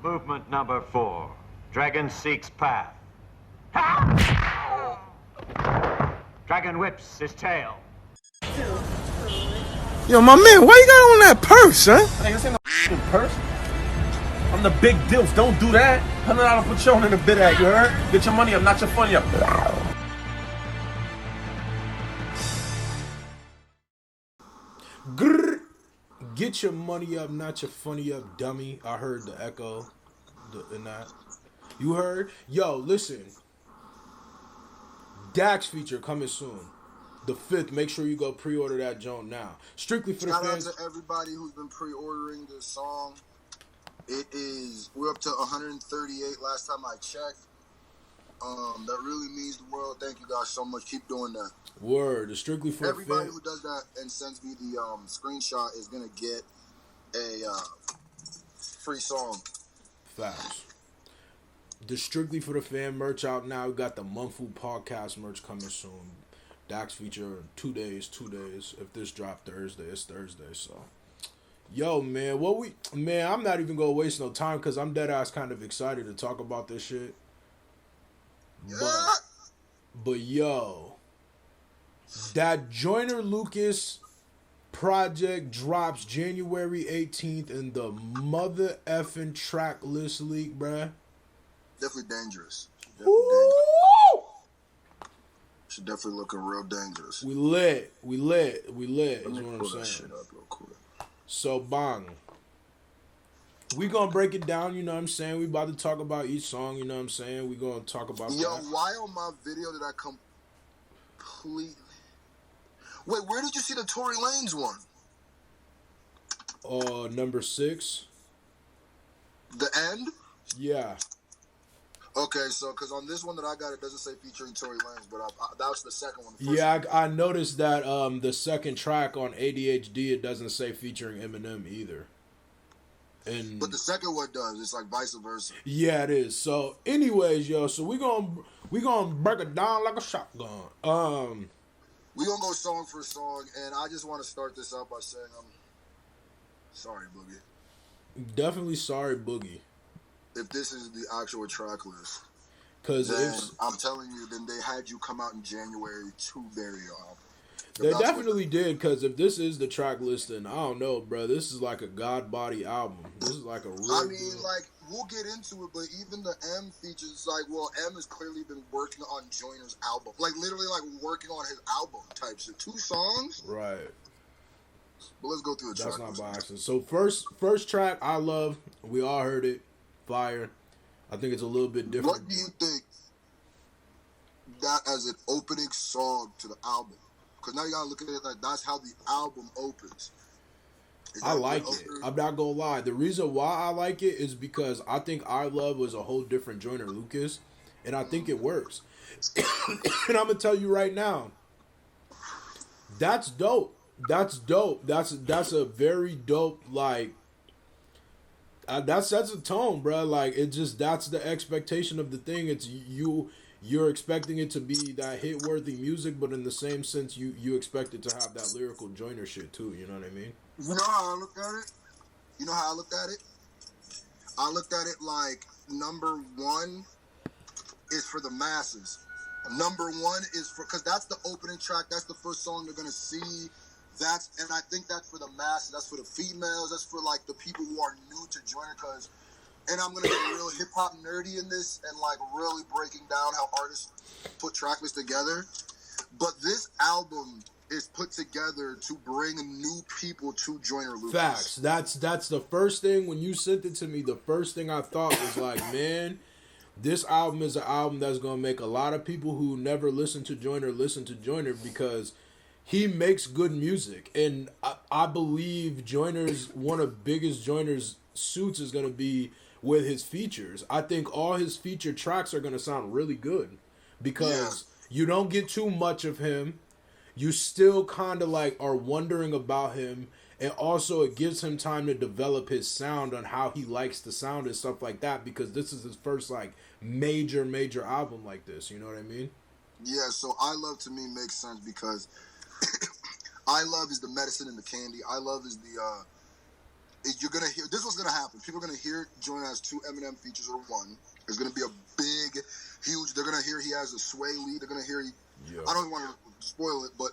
Movement number 4. Dragon seeks path. Dragon whips his tail. Yo, my man, why you got on that purse, huh? Hey, this ain't no purse. I'm the big deals. Don't do that. $100 Patron in the bid at, you heard? Get your money up, not your funny up. Grrr. Get your money up, not your funny up, dummy. I heard the echo in that. You heard? Yo, listen. Dax feature coming soon. The 5th. Make sure you go pre-order that joint now. Strictly for the fans. Shout out to everybody who's been pre-ordering this song. We're up to 138 last time I checked. That really means the world. Thank you guys so much. Keep doing that. Word. It's strictly for everybody the fans. Who does that and sends me the screenshot is gonna get a free song. Facts. The strictly for the fan merch out now. We got the MUNFU podcast merch coming soon. Dax feature 2 days. If this drop Thursday, it's Thursday. So, yo, man, I'm not even gonna waste no time because I'm dead ass kind of excited to talk about this shit. But yo, that Joyner Lucas project drops January 18th in the mother effing track list leak, bruh. Definitely dangerous. Should definitely looking real dangerous. We lit. Is what I'm pull that saying. shit up real quick. So bang. We gonna break it down, you know what I'm saying? We about to talk about each song, you know what I'm saying? We gonna talk about Yo, why on my video did I complete? Wait, where did you see the Tory Lanez one? Number 6. The end? Yeah. Okay, so because on this one that I got, it doesn't say featuring Tory Lanez, but that was the second one. Yeah, I noticed that the second track on ADHD, it doesn't say featuring Eminem either. But the second one does. It's like vice versa. Yeah, it is. So, anyways, yo, so we gonna break it down like a shotgun. We gonna go song for song, and I just want to start this out by saying I'm sorry, Boogie. Definitely sorry, Boogie. If this is the actual track list, because I'm telling you, then they had you come out in January to bury your album. They definitely did, because if this is the track list, then I don't know, bro. This is like a God body album. This is like a real like, we'll get into it, but even the M features, like, well, M has clearly been working on Joyner's album. Like, literally, like, working on his album type shit. 2 songs? Right. But let's go through the track. That's not by accident. So, first track, I love. We all heard it. Fire. I think it's a little bit different. What do you think that as an opening song to the album? Because now you gotta look at it like that's how the album opens. I like it. I'm not gonna lie. The reason why I like it is because I think Our Love was a whole different Joyner Lucas, and I think it works. And I'm gonna tell you right now, that's dope. That's a very dope, like. That sets a tone, bro. Like, that's the expectation of the thing. It's you're expecting it to be that hit-worthy music, but in the same sense, you expect it to have that lyrical Joyner shit too. You know what I mean? You know how I looked at it? I looked at it like number 1 is for the masses. Number 1 is because that's the opening track. That's the first song they're gonna see. And I think that's for the masses. That's for the females. That's for like the people who are new to Joyner. And I'm gonna get real hip hop nerdy in this and like really breaking down how artists put track lists together. But this album is put together to bring new people to Joyner Lucas. Facts. That's the first thing when you sent it to me. The first thing I thought was like, man, this album is an album that's gonna make a lot of people who never listen to Joyner because he makes good music, and I believe one of the biggest Joyner's suits is going to be with his features. I think all his feature tracks are going to sound really good because you don't get too much of him. You still kind of like are wondering about him, and also it gives him time to develop his sound on how he likes to sound and stuff like that because this is his first like major album like this. You know what I mean? Yeah. So I Love to me makes sense because I Love is the medicine and the candy. I Love is the you're gonna hear this. What's gonna happen? People are gonna hear Joyner has 2 Eminem features or 1. There's gonna be a big, huge. They're gonna hear he has a Sway lead. They're gonna hear he. Yeah. I don't want to spoil it, but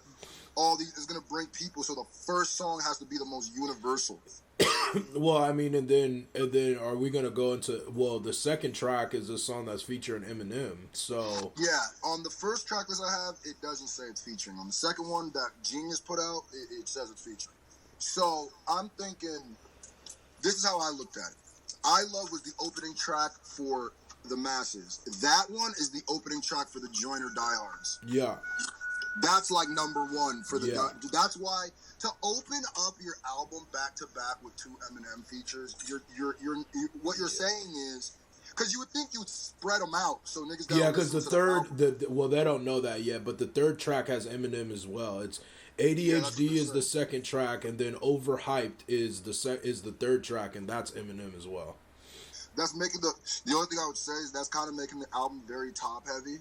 all these is gonna bring people. So the first song has to be the most universal. Well, I mean, and then are we gonna go into? Well, the second track is a song that's featuring Eminem. So Yeah, on the first track list I have, it doesn't say it's featuring. On the second one that Genius put out, it says it's featuring. So I'm thinking, this is how I looked at it. I Love was the opening track for the masses. That one is the opening track for the Joyner diehards. yeah, That's like number 1 for the. Yeah. That's why to open up your album back to back with 2 Eminem features, what you're saying is, because you would think you'd spread them out so niggas. yeah. Because the third, well, they don't know that yet, but the third track has Eminem as well. It's ADHD is the second track, and then Overhyped is the third track, and that's Eminem as well. That's making the only thing I would say is that's kind of making the album very top heavy.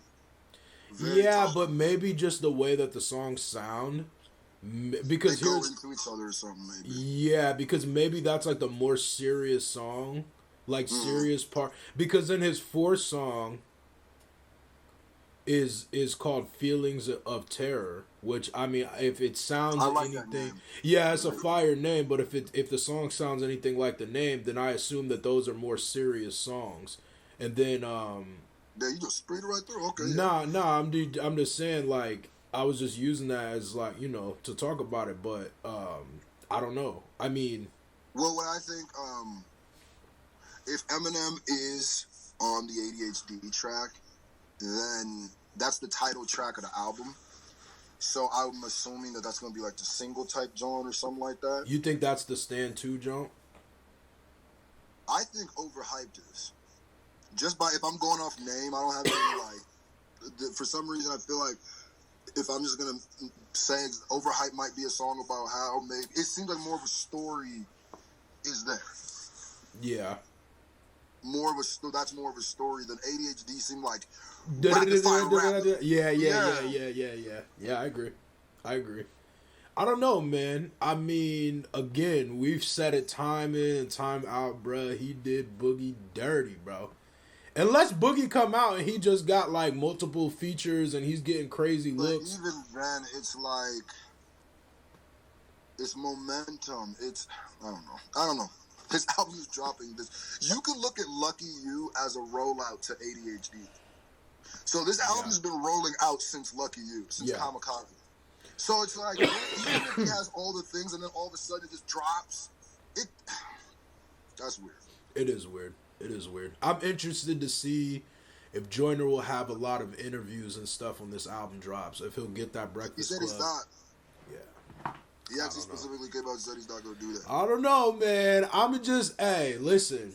Yeah, but maybe just the way that the songs sound, because they go here's into each other or something. Maybe. yeah, because maybe that's like the more serious song, like serious part. Because then his fourth song is called "Feelings of Terror," which I mean, if it sounds I like that anything, name. yeah, it's a fire name. But if the song sounds anything like the name, then I assume that those are more serious songs. And then Yeah, you just sprayed it right through. Okay. Nah, I'm just saying, like, I was just using that as, like, you know, to talk about it, but I don't know. I mean, Well, what I think, if Eminem is on the ADHD track, then that's the title track of the album. So I'm assuming that that's going to be like the single type joint or something like that. you think that's the Stand 2 jump? I think Overhyped is. Just by, if I'm going off name, I don't have any, like, for some reason I feel like if I'm just going to say Overhyped might be a song about how maybe, it seems like more of a story is there. Yeah. That's more of a story than ADHD seemed like. Yeah, Yeah. I agree. I don't know, man. I mean, again, we've said it time in and time out, bruh. He did Boogie dirty, bro. Unless Boogie come out and he just got like multiple features and he's getting crazy But looks. even then, it's like, it's momentum. I don't know. His album is dropping this. You can look at Lucky You as a rollout to ADHD. So this album has been rolling out since Lucky You, since Kamikaze. So it's like, even if he has all the things and then all of a sudden it just drops, that's weird. It is weird. I'm interested to see if Joyner will have a lot of interviews and stuff when this album drops. If he'll get that Breakfast He said Club. he's not. Yeah. He actually specifically came out and said he's not going to do that. I don't know, man. Hey, listen.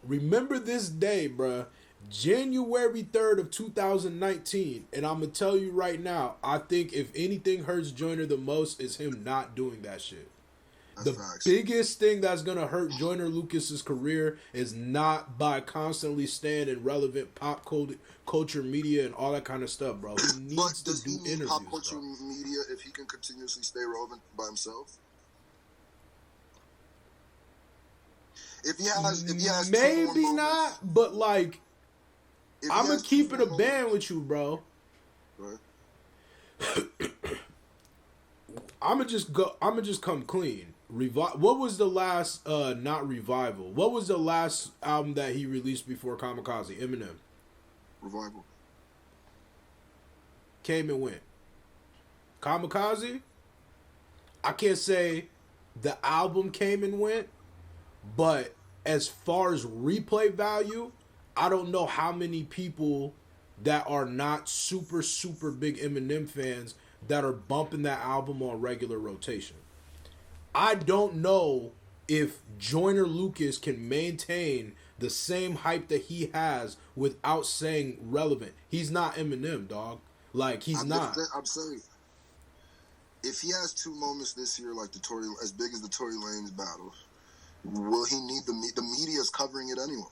Remember this day, bruh. January 3rd of 2019. And I'm going to tell you right now, I think if anything hurts Joyner the most is him not doing that shit. The biggest thing that's going to hurt Joyner Lucas's career is not by constantly staying in relevant pop culture media and all that kind of stuff, bro. He needs to do interviews, pop culture bro. media if he can continuously stay relevant by himself? If he has maybe not, but like, I'm going to keep it a band with you, bro. Right. I'm gonna just come clean. What was the last not Revival? What was the last album that he released before Kamikaze? Eminem. Revival. Came and went. Kamikaze? I can't say the album came and went, but as far as replay value, I don't know how many people that are not super, super big Eminem fans that are bumping that album on regular rotation. I don't know if Joyner Lucas can maintain the same hype that he has without saying relevant. He's not Eminem, dog. Like, he's not. I'm saying, if he has 2 moments this year, like as big as the Tory Lanez battle, will he need the media's covering it anyway?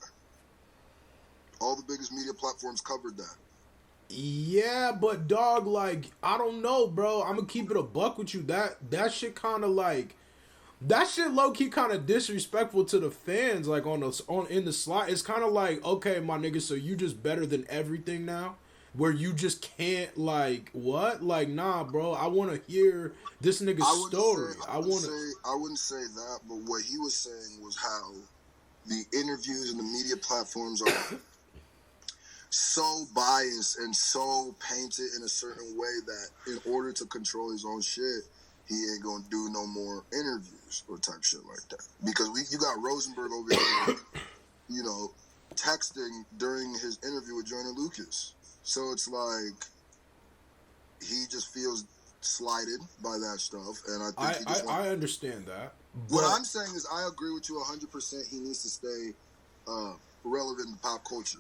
All the biggest media platforms covered that. Yeah, but dog, like, I don't know, bro. I'm gonna keep it a buck with you. That shit kind of like, That shit low key kind of disrespectful to the fans. Like in the slot, it's kind of like, okay, my nigga, so you just better than everything now, where you just can't like what? Like nah, bro. I want to hear this nigga's story. I wouldn't say that, but what he was saying was how the interviews and the media platforms are so biased and so painted in a certain way that in order to control his own shit, he ain't gonna do no more interviews or type shit like that. Because you got Rosenberg over here, you know, texting during his interview with Joyner Lucas. So it's like he just feels slighted by that stuff, and I think I understand that. What I'm saying is I agree with you 100%. He needs to stay relevant in pop culture.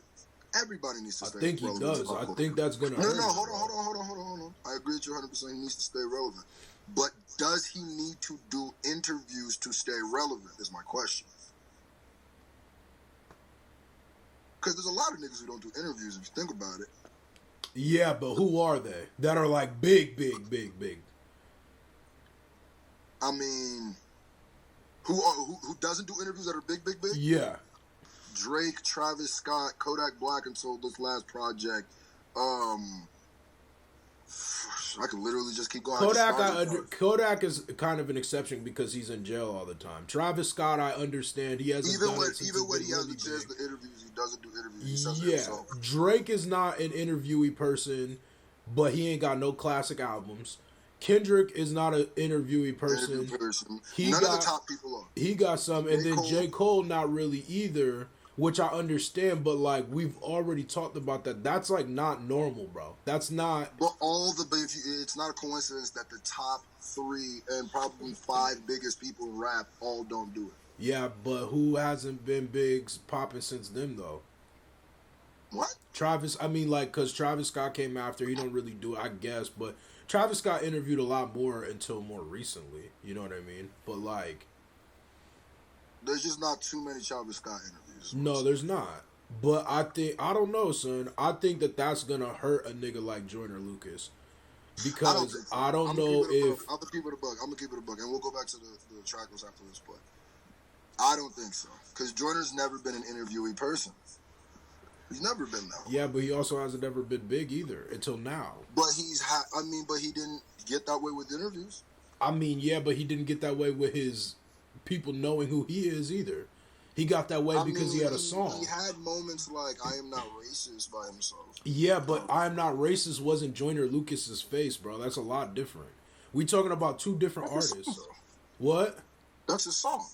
Everybody needs to stay relevant. I think he does. I think that's gonna. No, hold on. I agree with you 100%. He needs to stay relevant. But does he need to do interviews to stay relevant is my question. Because there's a lot of niggas who don't do interviews if you think about it. Yeah, but who are they? That are like big. I mean, who doesn't do interviews that are big? Yeah. Drake, Travis Scott, Kodak Black until this last project. I could literally just keep going. Kodak is kind of an exception because he's in jail all the time. Travis Scott, I understand he hasn't done it since even when he has really the chance to interviews, he doesn't do interviews. He says it yeah, himself. Drake is not an interviewee person, but he ain't got no classic albums. Kendrick is not an interviewee person. None of the top people are. He got some, and then J. Cole not really either. Which I understand, but like we've already talked about that. That's like not normal, bro. That's not. But it's not a coincidence that the top 3 and probably 5 biggest people in rap all don't do it. Yeah, but who hasn't been big popping since them though? What? Travis. I mean, like, cause Travis Scott came after. He don't really do it, I guess. But Travis Scott interviewed a lot more until more recently. You know what I mean? But like, there's just not too many Travis Scott interviews. No, there's not. But I don't know, son. I think that's gonna hurt a nigga like Joyner Lucas. Because I don't know if... I'm gonna keep it a buck. And we'll go back to the track list after this, but I don't think so. Because Joyner's never been an interviewee person. He's never been that way. Yeah, but he also hasn't ever been big either until now. But but he didn't get that way with interviews. I mean, yeah, but he didn't get that way with his people knowing who he is either. He got that way because he had a song. He had moments like I Am Not Racist by himself. Yeah, but I Am Not Racist wasn't Joyner Lucas's face, bro. That's a lot different. We talking about 2 different artists. What? That's his song.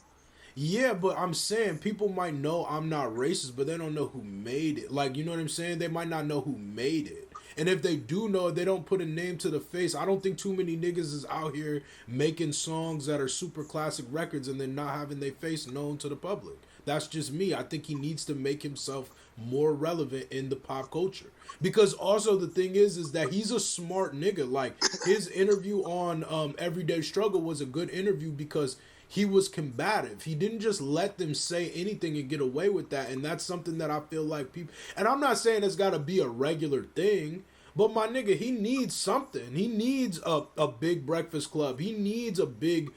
Yeah, but I'm saying people might know I'm Not Racist, but they don't know who made it. Like, you know what I'm saying? They might not know who made it. And if they do know it, they don't put a name to the face. I don't think too many niggas is out here making songs that are super classic records and then not having their face known to the public. That's just me. I think he needs to make himself more relevant in the pop culture. Because also the thing is that he's a smart nigga. Like, his interview on Everyday Struggle was a good interview because he was combative. He didn't just let them say anything and get away with that. And that's something that I feel like people... And I'm not saying it's got to be a regular thing, but my nigga, he needs something. He needs a big Breakfast Club. He needs a big...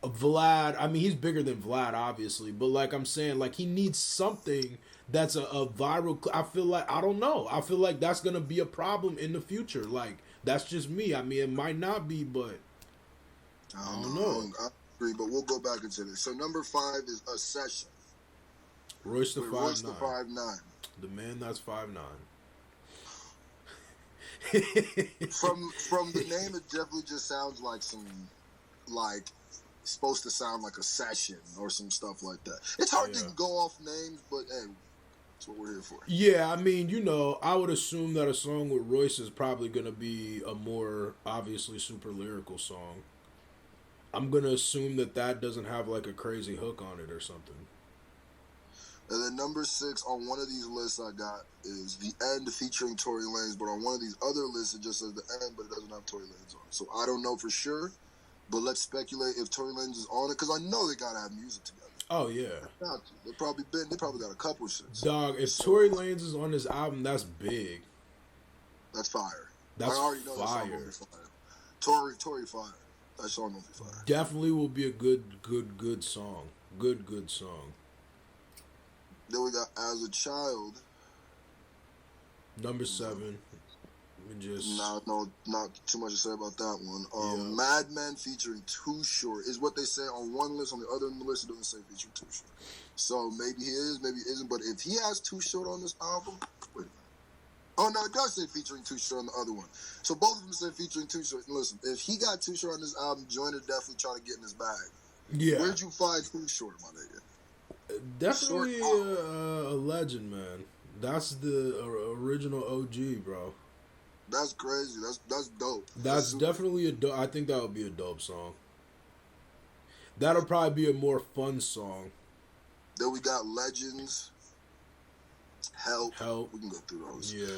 Vlad, I mean, he's bigger than Vlad, obviously, but like I'm saying, like he needs something that's a viral. I feel like, I don't know. I feel like that's going to be a problem in the future. Like, that's just me. I mean, it might not be, but I don't know. I agree, but we'll go back into this. So number 5 is A Session. Royce the 5'9". The man that's 5'9". From the name, it definitely just sounds like some, like, supposed to sound like a session or some stuff like that. It's hard to go off names, but hey, that's what we're here for. Yeah, I mean, you know, I would assume that a song with Royce is probably going to be a more obviously super lyrical song. I'm going to assume that doesn't have like a crazy hook on it or something. And then number 6 on one of these lists I got is The End featuring Tory Lanez, but on one of these other lists it just says The End, but it doesn't have Tory Lanez on it. So I don't know for sure. But let's speculate if Tory Lanez is on it, because I know they gotta have music together. Oh yeah, they probably got a couple shits. Dog, if Tory Lanez is on this album, that's big. That's fire. That's I already know fire. That song fire. Tory fire. That song gonna be fire. Definitely will be a good song. Good song. Then we got As a Child. Number 7. We just No, not too much to say about that one. Yeah. Mad Men featuring Too Short is what they say on one list. On the other list, it doesn't say featuring Too Short. So maybe he is, maybe he isn't. But if he has Too Short on this album, wait a minute. Oh no, it does say featuring Too Short on the other one. So both of them say featuring Too Short. And listen, if he got Too Short on this album, Joyner definitely trying to get in his bag. Yeah. Where'd you find Too Short, my nigga? Definitely a legend, man. That's the original OG, bro. That's crazy. That's dope. That's definitely a dope. I think that would be a dope song. That'll probably be a more fun song. Then we got Legends. Help. We can go through those. Yeah.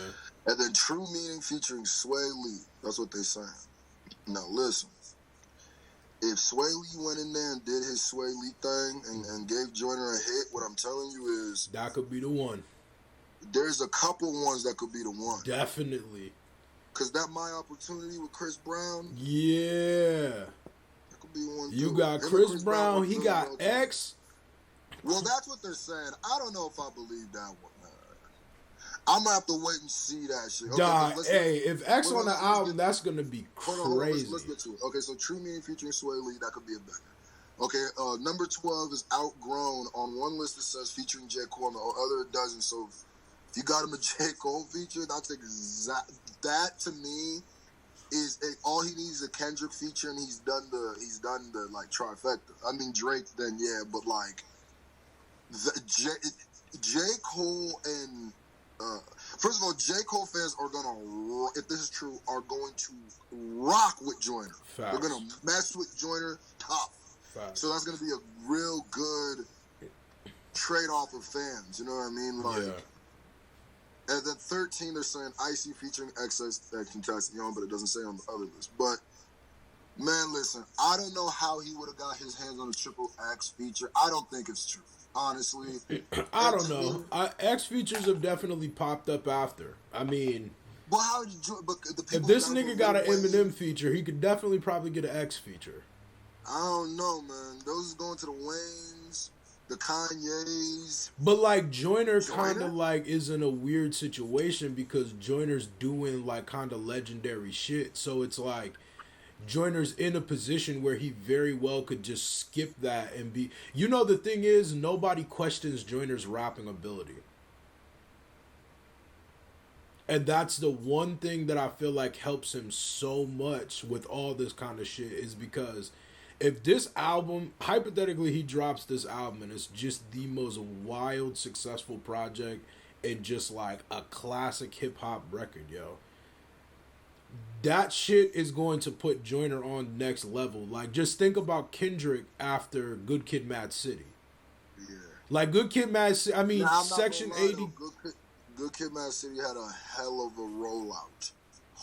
And then True Meaning featuring Sway Lee. That's what they saying. Now listen. If Sway Lee went in there and did his Sway Lee thing and gave Joyner a hit, what I'm telling you is that could be the one. There's a couple ones that could be the one. Definitely. Cause that My Opportunity with Chris Brown. Yeah. That could be one too. You got Chris Brown, he got X. Well, that's what they're saying. I don't know if I believe that one. I'm gonna have to wait and see that shit. Okay, if X on the album, that's gonna be crazy. Let's get to it. Okay, so True Meaning featuring Sway Lee, that could be a banger. Okay, number 12 is Outgrown. On one list it says featuring J. Cole, on the other it doesn't. So if you got him a J. Cole feature, that's that to me is all he needs is a Kendrick feature, and he's done the like trifecta. I mean Drake, then yeah, but like J. Cole and first of all, J. Cole fans are gonna, if this is true, are going to rock with Joyner. Facts. They're gonna mess with Joyner tough. Facts. So that's gonna be a real good trade-off of fans. You know what I mean? Like, yeah. And then 13, they're saying Icy featuring XXXTentacion, but it doesn't say on the other list. But man, listen, I don't know how he would have got his hands on a Triple X feature. I don't think it's true. Honestly, I don't know. X features have definitely popped up after. I mean, well, how did you? But the people if this nigga got an Eminem feature, he could definitely probably get an X feature. I don't know, man. Those is going to the Waynes, the Kanyes. But like Joyner kind of like is in a weird situation because Joyner's doing like kind of legendary shit. So it's like Joyner's in a position where he very well could just skip that and be... You know, the thing is, nobody questions Joyner's rapping ability. And that's the one thing that I feel like helps him so much with all this kind of shit is because if this album, hypothetically he drops this album and it's just the most wild, successful project and just like a classic hip-hop record, yo. That shit is going to put Joyner on next level. Like, just think about Kendrick after Good Kid, Mad City. Yeah. Like, Good Kid, Mad City, I mean, Section 80... Good Kid, Mad City had a hell of a rollout.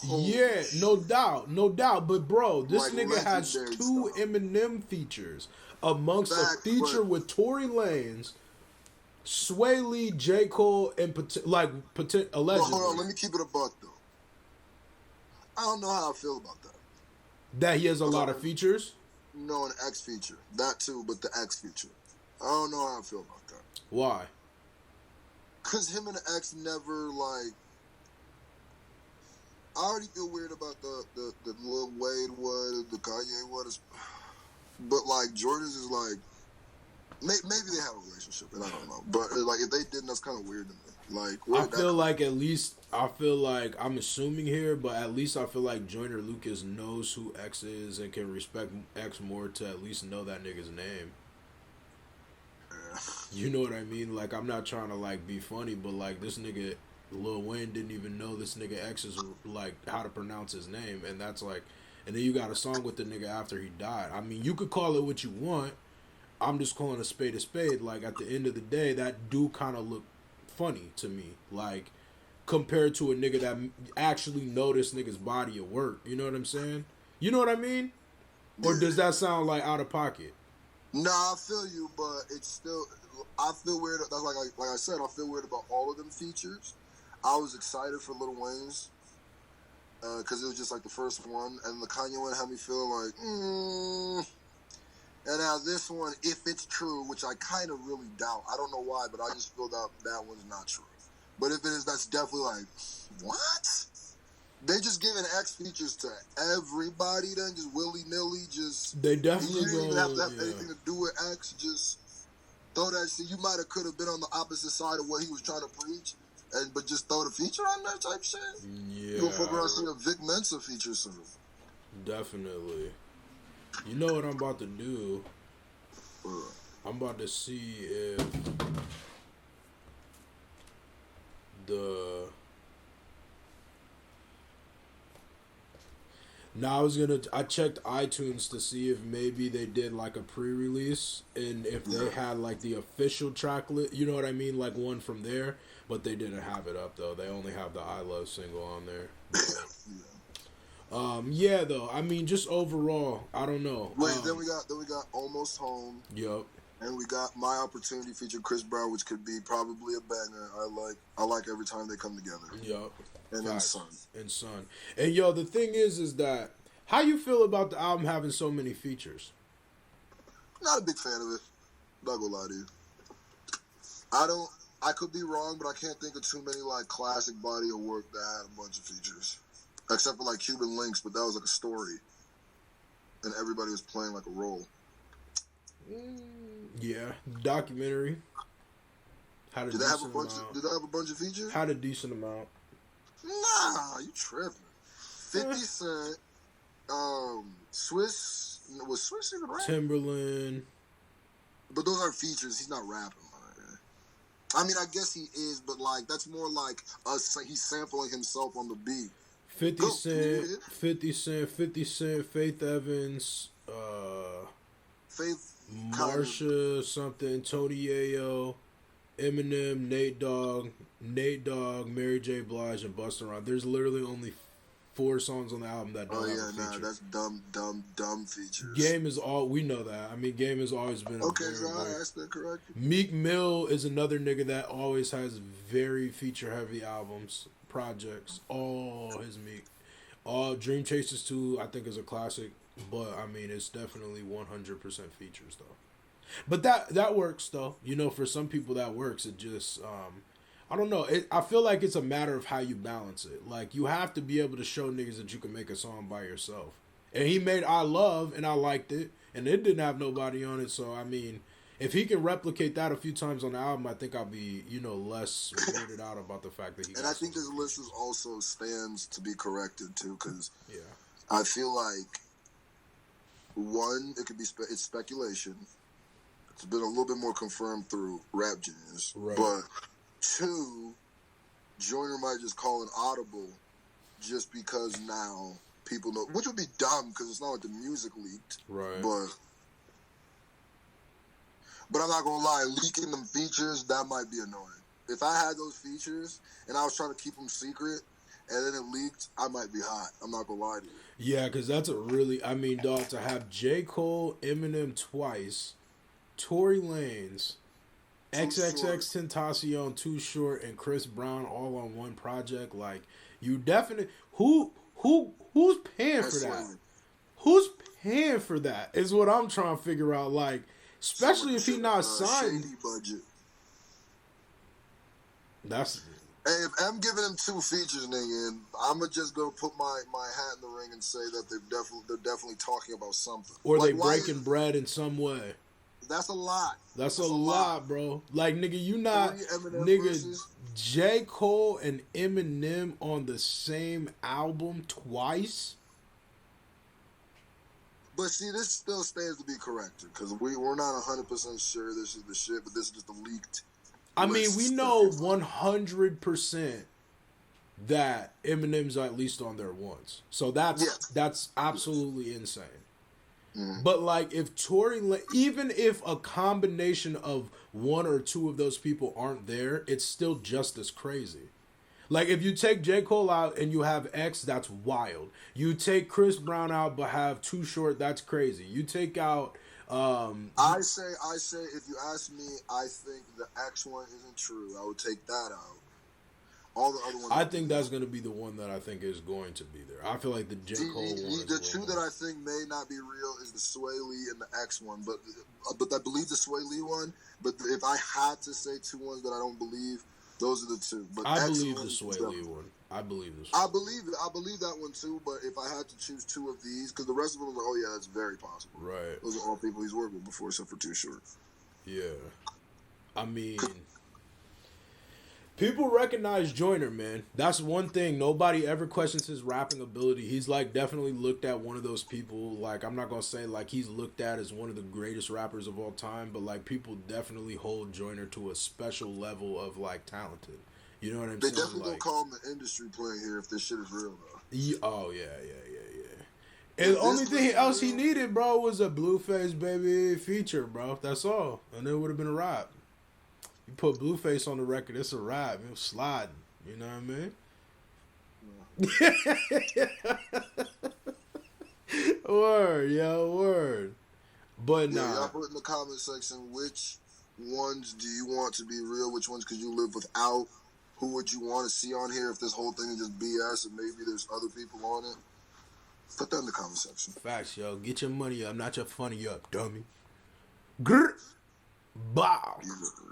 Yeah, no doubt. But, bro, this like like nigga has 2 stuff. Eminem features amongst a feature with Tory Lanez, Sway Lee, J. Cole, and allegedly. Hold on, let me keep it a buck, though. I don't know how I feel about that. That he has a lot of features? No, an X feature. That too, but the X feature. I don't know how I feel about that. Why? Because him and the X never, like... I already feel weird about the Lil Wade one, the Kanye one. But, like, Jordan's is like... Maybe they have a relationship, and I don't know. But, like, if they didn't, that's kind of weird to me. Like, I feel like I'm assuming here, but at least I feel like Joyner Lucas knows who X is and can respect X more to at least know that nigga's name. Yeah. You know what I mean? Like, I'm not trying to like be funny, but like this nigga Lil Wayne didn't even know this nigga X is like how to pronounce his name, and that's like, and then you got a song with the nigga after he died. I mean, you could call it what you want. I'm just calling a spade a spade. Like at the end of the day, that do kind of look funny to me, like compared to a nigga that actually know this nigga's body of work. You know what I'm saying? You know what I mean? Or does that sound like out of pocket? Nah, I feel you, but it's still... I feel weird. That's like I said, I feel weird about all of them features. I was excited for Lil Wayne's. because it was just like the first one, and the Kanye one had me feeling like, And now this one, if it's true, which I kind of really doubt, I don't know why, but I just feel that one's not true. But if it is, that's definitely like, what? They just giving X features to everybody then, just willy-nilly, just... They definitely you didn't even have to have anything to do with X, just throw that shit. You might have could have been on the opposite side of what he was trying to preach, but just throw the feature on there type shit. Yeah. You gonna fuck around see a Vic Mensa feature soon. Definitely. You know what I'm about to do? I'm about to see if I checked iTunes to see if maybe they did like a pre-release and if they had like the official track list, you know what I mean, like one from there, but they didn't have it up though. They only have the I Love single on there. But, yeah, though. I mean, just overall, I don't know. Wait, then we got Almost Home. Yup. And we got My Opportunity featuring Chris Brown, which could be probably a banger. I like every time they come together. Yup. And then Son. And Son. And yo, the thing is that how you feel about the album having so many features? Not a big fan of it. Not gonna lie to you. I could be wrong, but I can't think of too many like classic body of work that had a bunch of features. Except for like Cuban Links, but that was like a story. And everybody was playing like a role. Yeah, documentary. Did they have a bunch of features? Had a decent amount. Nah, you tripping. 50 Cent, Swiss, was Swiss even rapping? Timberland. But those aren't features. He's not rapping. I mean, I guess he is, but like that's more like he's sampling himself on the beat. 50 Cent, Faith Evans, Marsha something, Tony Ayo, Eminem, Nate Dogg, Mary J. Blige, and Busta Rhymes. There's literally only 4 songs on the album that don't have a feature. That's dumb features. Game is all we know that. I mean, Game has always been okay. So I asked that correctly. Meek Mill is another nigga that always has very feature heavy albums. Projects, all his Meek, all Dream Chasers 2, I think is a classic, but I mean it's definitely 100% features though. But that works though, you know. For some people that works. It just I don't know. I feel like it's a matter of how you balance it. Like you have to be able to show niggas that you can make a song by yourself. And he made I Love, and I liked it, and it didn't have nobody on it. So I mean, if he can replicate that a few times on the album, I think I'll be, less weirded out about the fact that he. And I think this list is also stands to be corrected too, because yeah, I feel like one, it could be it's speculation. It's been a little bit more confirmed through Rap Genius, right. But 2, Joyner might just call an audible, just because now people know, which would be dumb because it's not like the music leaked, right? But I'm not gonna lie, leaking them features, that might be annoying. If I had those features and I was trying to keep them secret and then it leaked, I might be hot. I'm not gonna lie to you. Yeah, because that's a really, dog, to have J. Cole, Eminem twice, Tory Lanez, XXXTentacion, Too Short, and Chris Brown all on one project, like, you definitely, who's paying for that? Who's paying for that is what I'm trying to figure out, like, especially if he not signed. Shady budget. That's. Hey, if I'm giving him 2 features, nigga, I'ma just go put my hat in the ring and say that they're definitely talking about something. Or like, they breaking bread in some way. That's a lot. That's a lot, bro. Like, nigga, you not versus... J. Cole and Eminem on the same album twice. But see, this still stands to be corrected because we're not 100% sure this is the shit, but this is just a leaked. I mean, we know 100% that Eminem's at least on there once, so that's absolutely insane. Mm-hmm. But like, if even if a combination of 1 or 2 of those people aren't there, it's still just as crazy. Like, if you take J. Cole out and you have X, that's wild. You take Chris Brown out but have Too Short, that's crazy. You take out... I say, if you ask me, I think the X one isn't true. I would take that out. All the other ones. I think that's going to be the one that I think is going to be there. I feel like the J. Cole one. The two that I think may not be real is the Sway Lee and the X one, but I believe the Sway Lee one. But if I had to say two ones that I don't believe, those are the two. But I X believe one the Sway Lee one. I believe this. I believe that one too. But if I had to choose two of these, because the rest of them are like, oh yeah, that's very possible. Right. Those are all people he's worked with before, except for Too Short. Yeah. I mean, people recognize Joyner, man. That's one thing. Nobody ever questions his rapping ability. He's like definitely looked at one of those people. Like, I'm not gonna say like he's looked at as one of the greatest rappers of all time, but like people definitely hold Joyner to a special level of like talented. You know what I'm saying? They definitely like, don't call him an industry player here if this shit is real though. Oh yeah. And the only thing else he needed, bro, was a Blueface Baby feature, bro. That's all, and it would have been a rap. You put Blueface on the record, it's a rap. It was sliding. You know what I mean? Word, yo, word. But nah. Y'all put in the comment section which ones do you want to be real? Which ones could you live without? Who would you want to see on here if this whole thing is just BS and maybe there's other people on it? Put that in the comment section. Facts, yo. Get your money up, not your funny up, dummy. Grr. Bow.